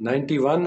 91،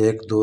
1 2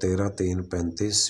13 3 35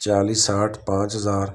4060 5000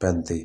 35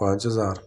5000.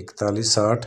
4160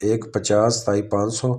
1 50 27 500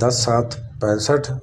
10 7 65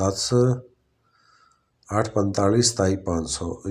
10 8 45 27 500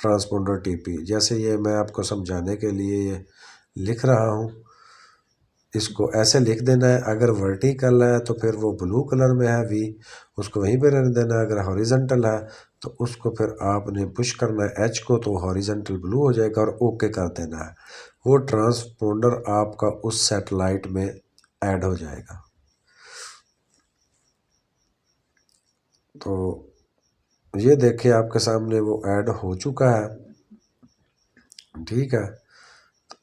transponder TP. जैसे ये मैं आपको समझाने के लिए ये लिख रहा हूँ, इसको ऐसे लिख देना है। अगर वर्टिकल है तो फिर वो ब्लू कलर में है वी, उसको वहीं पे रहने देना है। अगर हॉरिजॉन्टल है तो उसको फिर आपने पुश करना है एच को, तो हॉरिजॉन्टल ब्लू हो जाएगा और ओके कर देना है। वो ट्रांसपोंडर आपका उस सैटेलाइट में ऐड हो जाएगा। तो ये देखिए आपके सामने वो ऐड हो चुका है, ठीक है।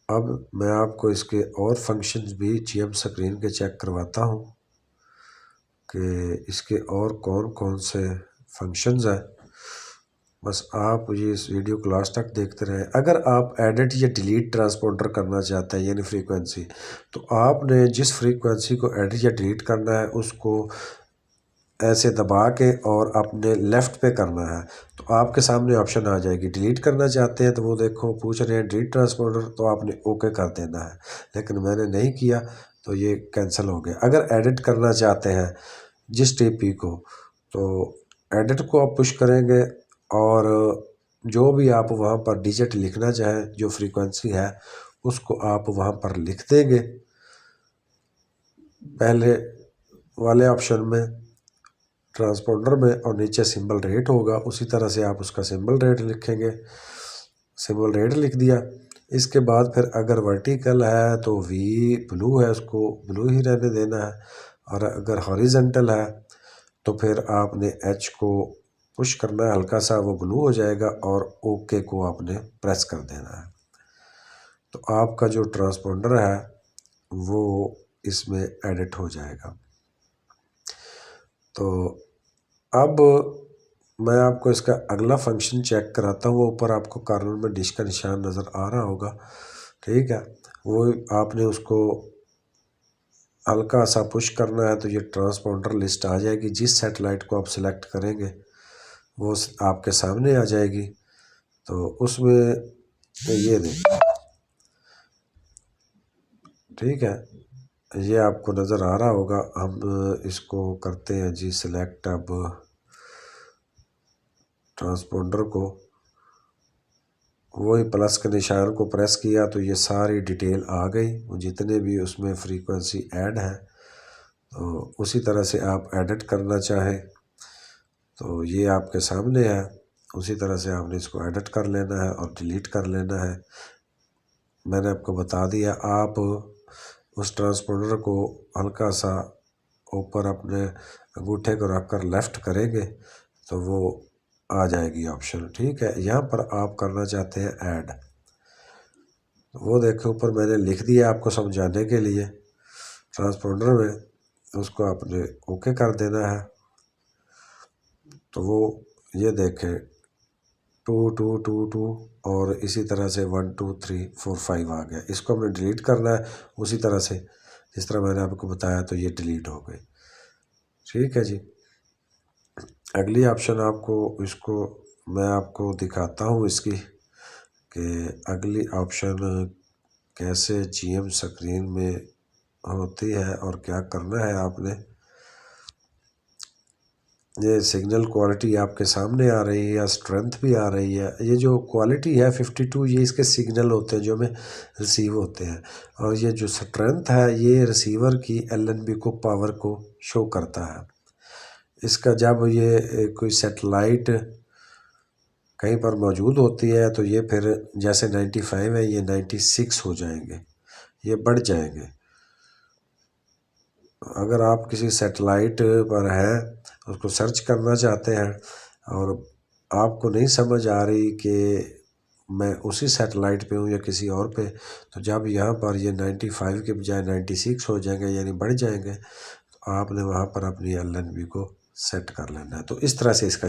अब मैं आपको इसके और फंक्शंस भी GM स्क्रीन के चेक करवाता हूँ कि इसके और कौन कौन से फंक्शंस हैं। बस आप ये इस वीडियो को लास्ट तक देखते रहें। अगर आप एडिट या डिलीट ट्रांसपोंडर करना चाहते हैं यानी फ्रीक्वेंसी, तो आपने जिस फ्रीक्वेंसी को एडिट या डिलीट करना है उसको ऐसे दबा के और अपने लेफ़्ट पे करना है, तो आपके सामने ऑप्शन आ जाएगी। डिलीट करना चाहते हैं तो वो देखो पूछ रहे हैं डिलीट ट्रांसपोंडर, तो आपने ओके कर देना है, लेकिन मैंने नहीं किया तो ये कैंसिल हो गया। अगर एडिट करना चाहते हैं जिस टीपी को, तो एडिट को आप पुश करेंगे और जो भी आप वहाँ पर डिजिट लिखना चाहें, जो फ्रीक्वेंसी है उसको आप वहाँ पर लिख देंगे पहले वाले ऑप्शन में ट्रांसपोंडर में, और नीचे सिंबल रेट होगा, उसी तरह से आप उसका सिंबल रेट लिखेंगे। सिंबल रेट लिख दिया। इसके बाद फिर अगर वर्टिकल है तो वी ब्लू है, उसको ब्लू ही रहने देना है, और अगर हॉरिजॉन्टल है तो फिर आपने एच को पुश करना है हल्का सा, वो ब्लू हो जाएगा, और ओके को आपने प्रेस कर देना है। तो आपका जो ट्रांसपोंडर है वो इसमें एडिट हो जाएगा। तो अब मैं आपको इसका अगला फंक्शन चेक कराता हूँ। वो ऊपर आपको कॉर्नर में डिश का निशान नज़र आ रहा होगा, ठीक है। वो आपने उसको हल्का सा पुश करना है तो ये ट्रांसपोंडर लिस्ट आ जाएगी। जिस सैटेलाइट को आप सिलेक्ट करेंगे वो आपके सामने आ जाएगी। तो उसमें ये देखिए, ठीक है, ये आपको नज़र आ रहा होगा। हम इसको करते हैं जी सिलेक्ट। अब ट्रांसपोंडर को वही प्लस के निशान को प्रेस किया तो ये सारी डिटेल आ गई, जितने भी उसमें फ्रीक्वेंसी ऐड है। तो उसी तरह से आप एडिट करना चाहें तो ये आपके सामने है, उसी तरह से आपने इसको एडिट कर लेना है और डिलीट कर लेना है। मैंने आपको बता दिया। आप उस ट्रांसपोंडर को हल्का सा ऊपर अपने अंगूठे को रख कर लेफ़्ट करेंगे तो वो आ जाएगी ऑप्शन, ठीक है। यहाँ पर आप करना चाहते हैं ऐड, वो देखो ऊपर मैंने लिख दिया आपको समझाने के लिए ट्रांसपोंडर में, उसको आपने ओके कर देना है। तो वो ये देखें 2 2 2 2 और इसी तरह से 1 2 3 4 5 आ गया। इसको हमने डिलीट करना है उसी तरह से जिस तरह मैंने आपको बताया, तो ये डिलीट हो गई, ठीक है जी। अगली ऑप्शन आपको इसको मैं आपको दिखाता हूँ इसकी कि अगली ऑप्शन कैसे GM स्क्रीन में होती है और क्या करना है आपने। ये सिग्नल क्वालिटी आपके सामने आ रही है या स्ट्रेंथ भी आ रही है। ये जो क्वालिटी है 52 ये इसके सिग्नल होते हैं जो हमें रिसीव होते हैं, और ये जो स्ट्रेंथ है ये रिसीवर की LNB को पावर को शो करता है। इसका जब ये कोई सैटेलाइट कहीं पर मौजूद होती है तो ये फिर जैसे 95 है ये 96 हो जाएंगे, ये बढ़ जाएंगे। अगर आप किसी सैटेलाइट पर हैं, उसको सर्च करना चाहते हैं और आपको नहीं समझ आ रही कि मैं उसी सैटेलाइट पे हूँ या किसी और पे, तो जब यहाँ पर ये 95 के बजाय 96 हो जाएंगे यानी बढ़ जाएंगे, तो आपने वहाँ पर अपनी LNB को सेट कर लेना है। तो इस तरह से इसका